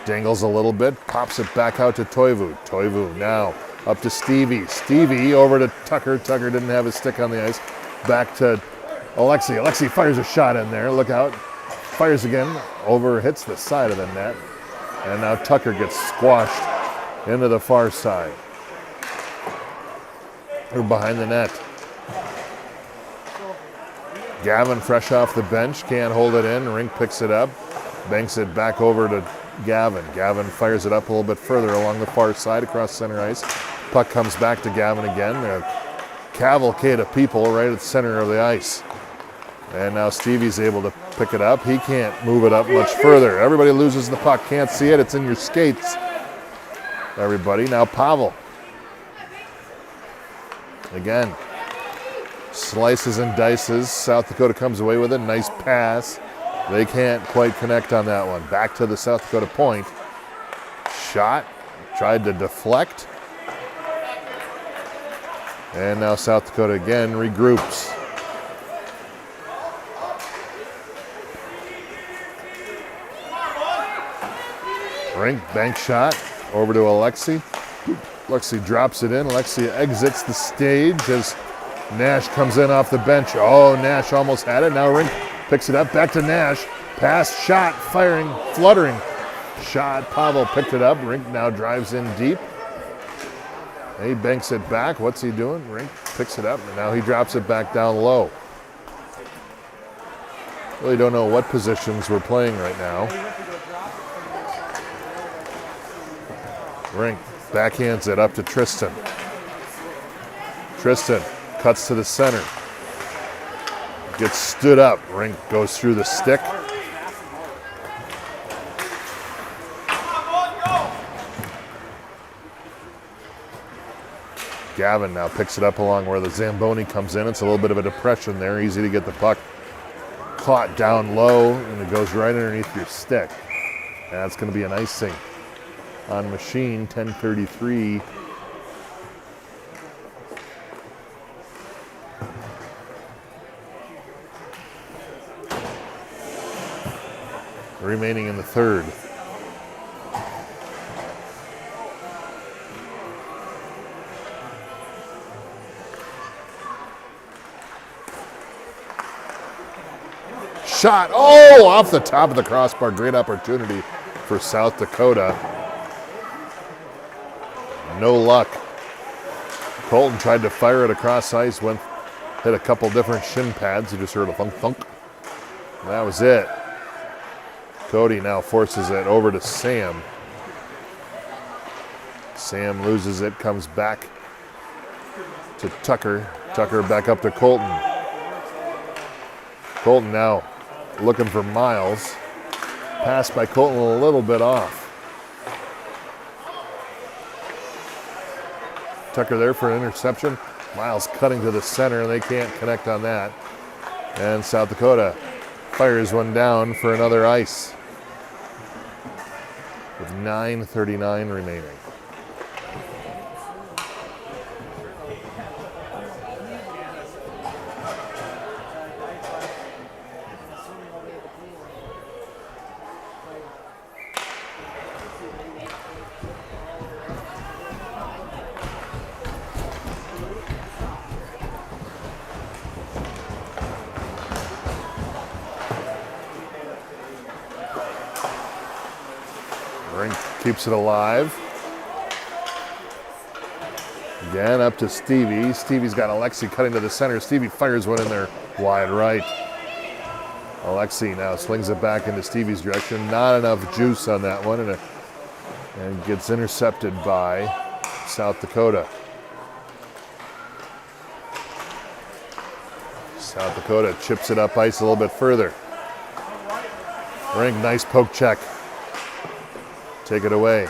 A: dangles a little bit, pops it back out to Toivu. Toivu now up to Stevie. Stevie over to Tucker. Tucker didn't have his stick on the ice. Back to Alexi. Alexi fires a shot in there. Look out. Fires again. Over, hits the side of the net. And now Tucker gets squashed into the far side. Or behind the net. Gavin fresh off the bench. Can't hold it in. Rink picks it up. Banks it back over to Gavin. Gavin fires it up a little bit further along the far side across center ice. Puck comes back to Gavin again. A cavalcade of people right at the center of the ice. And now Stevie's able to pick it up. He can't move it up much further. Everybody loses the puck. Can't see it. It's in your skates. Everybody. Now Pavel. Again. Slices and dices. South Dakota comes away with it. Nice pass. They can't quite connect on that one. Back to the South Dakota point. Shot. Tried to deflect. And now South Dakota again regroups. Rink bank shot over to Alexi. Alexi drops it in. Alexi exits the stage as Nash comes in off the bench. Oh, Nash almost had it. Now Rink picks it up. Back to Nash. Pass, shot, firing, fluttering. Shot. Pavel picked it up. Rink now drives in deep. He banks it back. What's he doing? Rink picks it up, and now he drops it back down low. Really don't know what positions we're playing right now. Rink backhands it up to Tristan. Tristan cuts to the center. Gets stood up. Rink goes through the stick. Gavin now picks it up along where the Zamboni comes in. It's a little bit of a depression there. Easy to get the puck caught down low, and it goes right underneath your stick. That's going to be an icing on Machine, 10:33. Remaining in the third. Shot, oh, off the top of the crossbar. Great opportunity for South Dakota. No luck. Colton tried to fire it across ice, hit a couple different shin pads. You just heard a thunk thunk. And that was it. Cody now forces it over to Sam. Sam loses it, comes back to Tucker. Tucker back up to Colton. Colton now looking for Miles. Pass by Colton a little bit off. Tucker there for an interception. Miles cutting to the center, and they can't connect on that. And South Dakota fires one down for another ice with 9:39 remaining. Rink keeps it alive. Again, up to Stevie. Stevie's got Alexi cutting to the center. Stevie fires one in there wide right. Alexi now slings it back into Stevie's direction. Not enough juice on that one, and gets intercepted by South Dakota. South Dakota chips it up ice a little bit further. Rink, nice poke check. Take it away.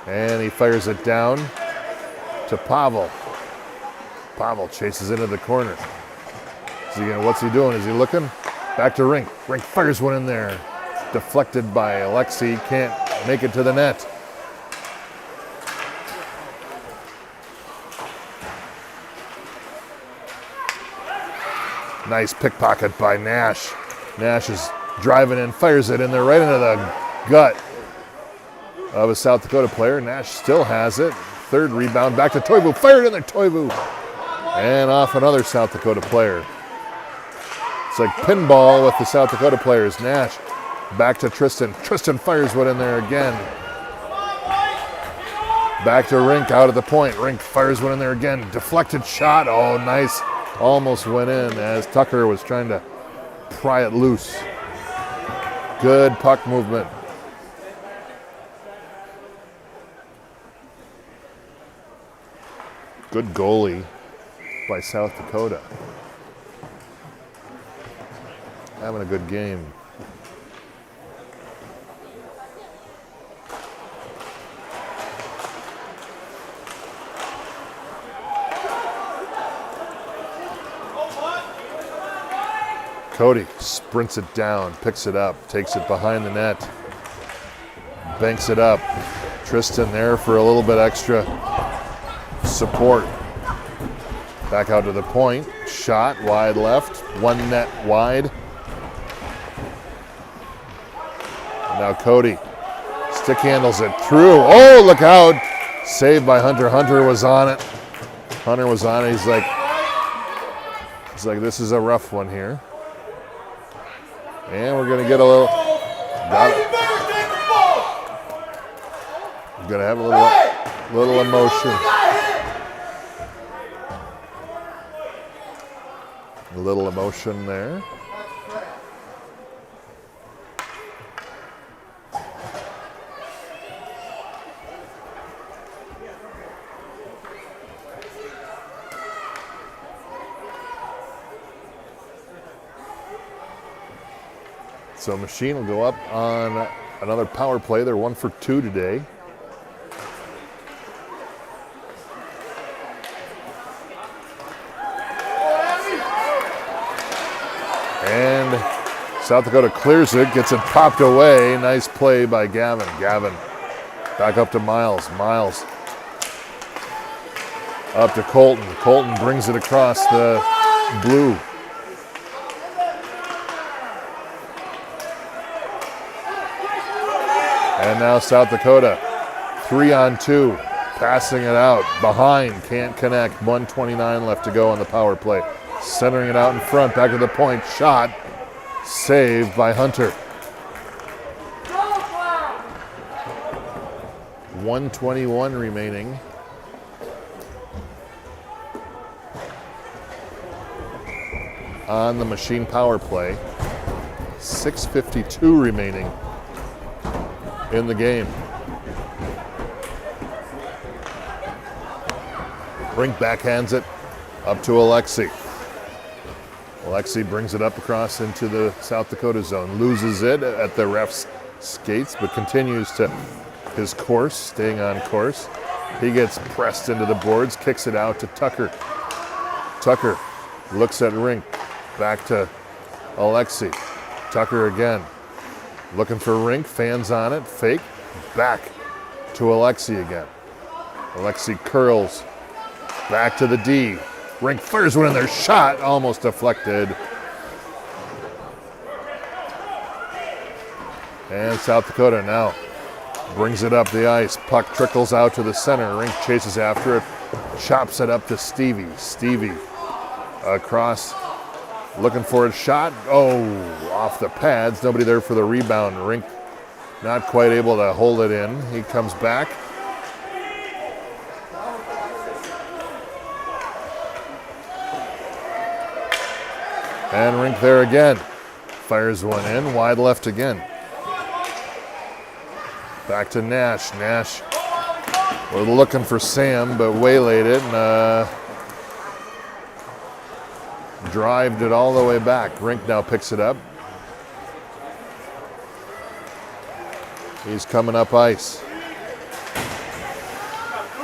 A: And he fires it down to Pavel. Pavel chases into the corner. What's he doing? Is he looking? Back to Rink. Rink fires one in there. Deflected by Alexi. Can't make it to the net. Nice pickpocket by Nash. Nash is driving in, fires it in there right into the gut of a South Dakota player. Nash still has it. Third rebound back to Toivu. Fired in there, Toivu. And off another South Dakota player. It's like pinball with the South Dakota players. Nash back to Tristan. Tristan fires one in there again. Back to Rink out at the point. Rink fires one in there again. Deflected shot. Oh, nice. Almost went in as Tucker was trying to pry it loose. Good puck movement. Good goalie by South Dakota. Having a good game. Cody sprints it down, picks it up, takes it behind the net, banks it up. Tristan there for a little bit extra support. Back out to the point. Shot wide left. One net wide. Now Cody stick handles it through. Oh, look out. Saved by Hunter. Hunter was on it. Hunter was on it. He's like, this is a rough one here. And we're going to get a little. Got it. We're going to have a little emotion. A little emotion there. So Machine will go up on another power play. They're 1 for 2 today. South Dakota clears it, gets it popped away. Nice play by Gavin. Gavin back up to Miles. Miles up to Colton. Colton brings it across the blue. And now South Dakota, 3-on-2, passing it out. Behind, can't connect. 1:29 left to go on the power play. Centering it out in front, back to the point. Shot, saved by Hunter. 1:21 remaining. On the Machine power play. 6:52 remaining in the game. Rink backhands it up to Alexi. Alexi brings it up across into the South Dakota zone. Loses it at the ref's skates, but continues to his course, staying on course. He gets pressed into the boards, kicks it out to Tucker. Tucker looks at Rink, back to Alexi. Tucker again. Looking for Rink, fans on it, fake, back to Alexi again. Alexi curls, back to the D. Rink fires one in there, shot, almost deflected. And South Dakota now brings it up the ice. Puck trickles out to the center. Rink chases after it, chops it up to Stevie. Stevie across, looking for a shot. Oh, off the pads. Nobody there for the rebound. Rink not quite able to hold it in. He comes back. And Rink there again. Fires one in, wide left again. Back to Nash. Nash, we're looking for Sam, but waylaid it and drived it all the way back. Rink now picks it up. He's coming up ice.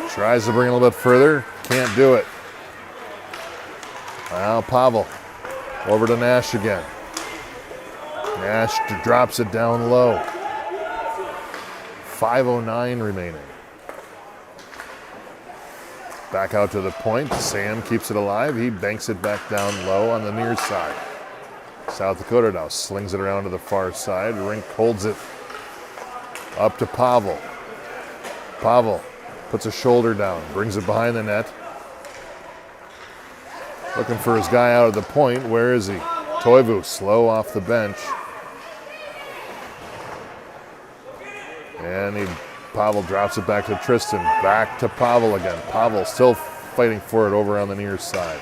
A: Tries to bring it a little bit further. Can't do it. Now Pavel over to Nash again. Nash drops it down low. 5:09 remaining. Back out to the point. Sam keeps it alive. He banks it back down low on the near side. South Dakota now slings it around to the far side. Rink holds it up to Pavel. Pavel puts a shoulder down, brings it behind the net. Looking for his guy out of the point. Where is he? Toivu slow off the bench. And Pavel drops it back to Tristan. Back to Pavel again. Pavel still fighting for it over on the near side.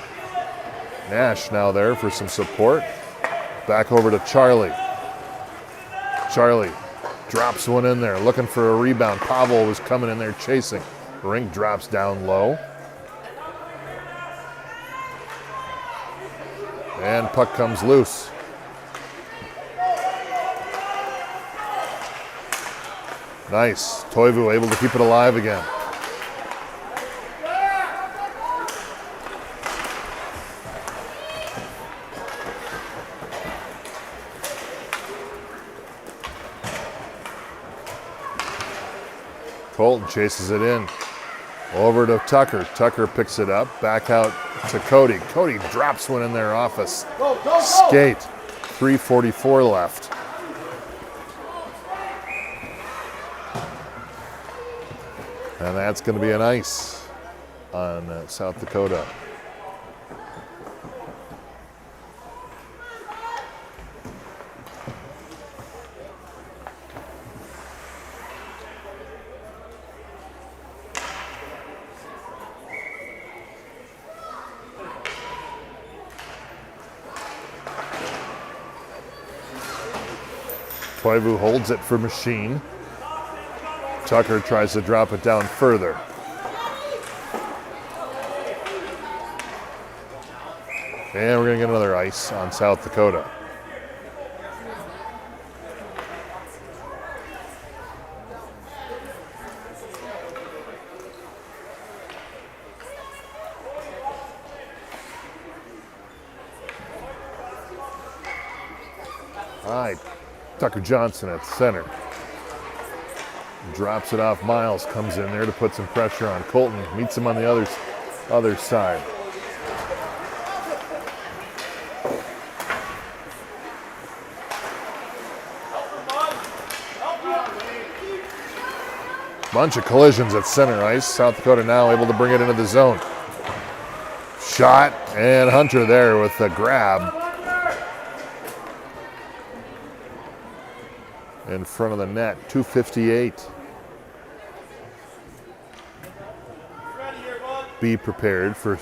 A: Nash now there for some support. Back over to Charlie. Charlie drops one in there, looking for a rebound. Pavel was coming in there chasing. Rink drops down low. And puck comes loose. Nice. Toivu able to keep it alive again. Colton chases it in. Over to Tucker. Tucker picks it up. Back out to Cody. Cody drops one in their office. Skate. 3:44 left. And that's going to be an ice on South Dakota. Toivu holds it for Machine. Tucker tries to drop it down further. And we're going to get another ice on South Dakota. All right, Tucker Johnson at center. Drops it off. Miles comes in there to put some pressure on. Colton meets him on the other side. Bunch of collisions at center ice. South Dakota now able to bring it into the zone. Shot, and Hunter there with the grab. In front of the net, 2:58. Be prepared for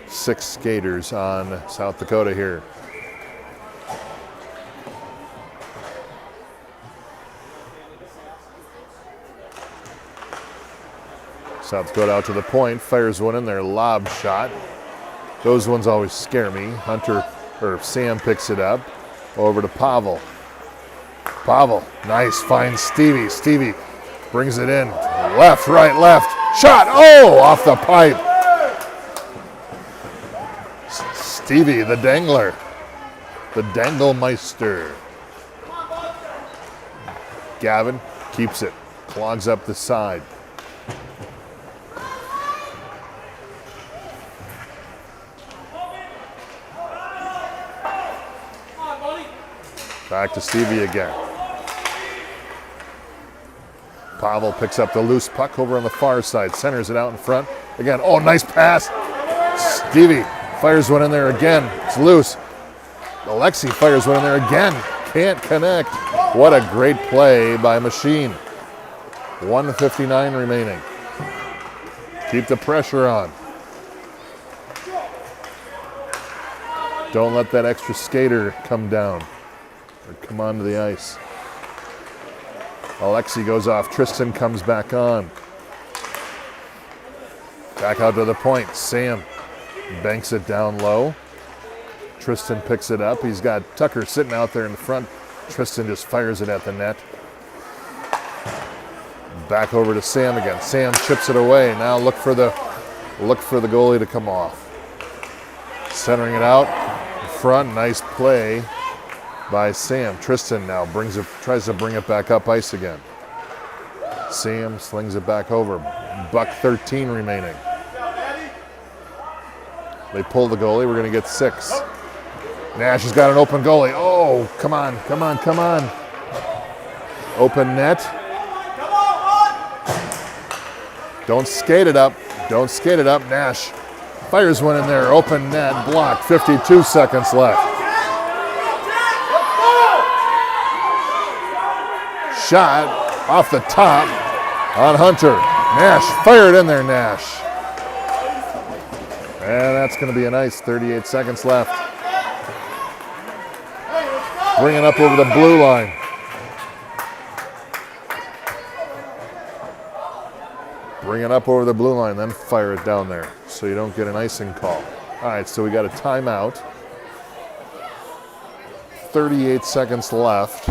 A: 6 skaters on South Dakota here. South Dakota out to the point, fires one in there, lob shot. Those ones always scare me. Sam picks it up, over to Pavel. Pavel, nice, finds Stevie. Stevie brings it in, left, right, left. Shot, oh, off the pipe. Stevie, the dangler, the Dangelmeister. Gavin keeps it, clogs up the side. Back to Stevie again. Pavel picks up the loose puck over on the far side, centers it out in front. Again, oh, nice pass. Stevie fires one in there again. It's loose. Alexi fires one in there again. Can't connect. What a great play by Machine. 1:59 remaining. Keep the pressure on. Don't let that extra skater come down or come onto the ice. Alexi goes off. Tristan comes back on. Back out to the point. Sam banks it down low. Tristan picks it up. He's got Tucker sitting out there in the front. Tristan just fires it at the net. Back over to Sam again. Sam chips it away. Now look for the goalie to come off. Centering it out in front. Nice play by Sam. Tristan now tries to bring it back up ice again. Sam slings it back over. $1:13 remaining. They pull the goalie. We're going to get 6. Nash has got an open goalie. Oh, come on. Open net. Don't skate it up. Nash fires one in there. Open net. Blocked. 52 seconds left. Shot off the top on Hunter. Nash fired in there, Nash. And that's going to be a nice 38 seconds left. Bring it up over the blue line. Bring it up over the blue line, then fire it down there so you don't get an icing call. All right, so we got a timeout. 38 seconds left.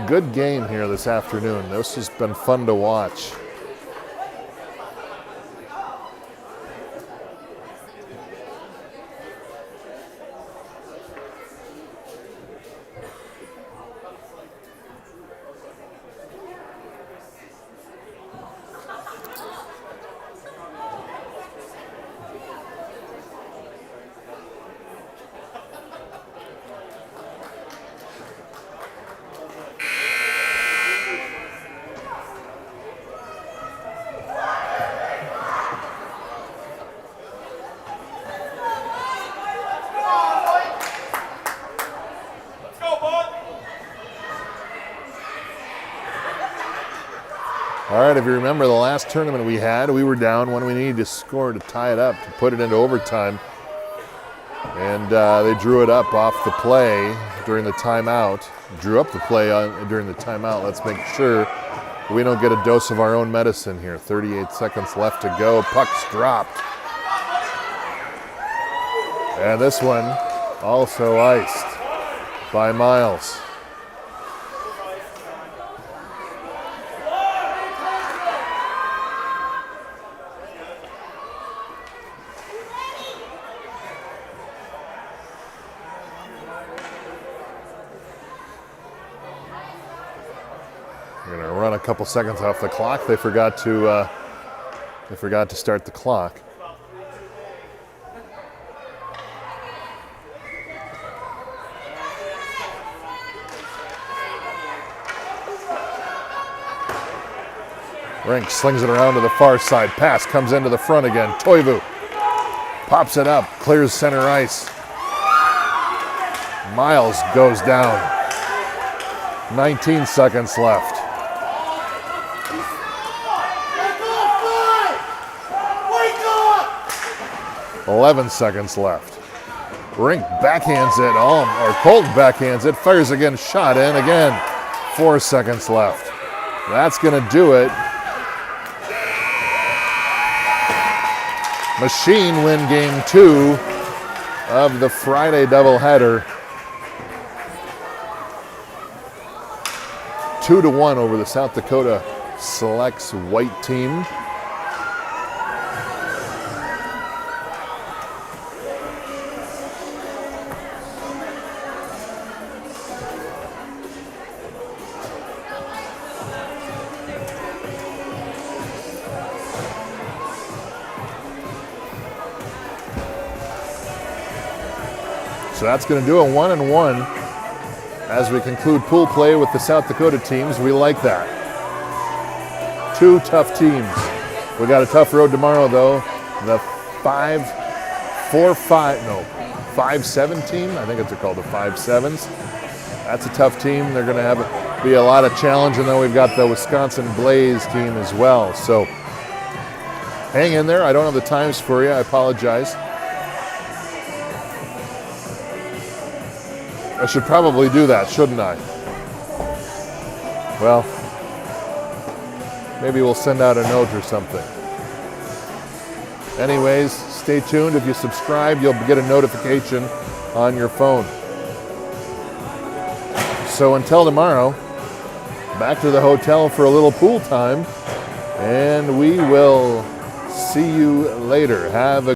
A: Good game here this afternoon. This has been fun to watch. All right, if you remember the last tournament we had, we were down when we needed to score to tie it up, to put it into overtime. And they drew it up off the play during the timeout. Drew up the play during the timeout. Let's make sure we don't get a dose of our own medicine here. 38 seconds left to go. Puck's dropped. And this one also iced by Miles. We're gonna run a couple seconds off the clock. They forgot to start the clock. Rink slings it around to the far side. Pass comes into the front again. Toivu pops it up, clears center ice. Miles goes down. 19 seconds left. 11 seconds left. Rink backhands it, or Colton backhands it, fires again, shot in again. 4 seconds left. That's gonna do it. Machine win game 2 of the Friday doubleheader. 2-1 over the South Dakota Selects white team. So that's going to do a 1-1 as we conclude pool play with the South Dakota teams. We like that. 2 tough teams. We got a tough road tomorrow, though. The 5-7 team. I think it's called the 5-7s. That's a tough team. They're going to be a lot of challenge, and then we've got the Wisconsin Blaze team as well. So hang in there. I don't have the times for you. I apologize. I should probably do that, shouldn't I? Well, maybe we'll send out a note or something. Anyways, stay tuned. If you subscribe, you'll get a notification on your phone. So until tomorrow, back to the hotel for a little pool time, and we will see you later. Have a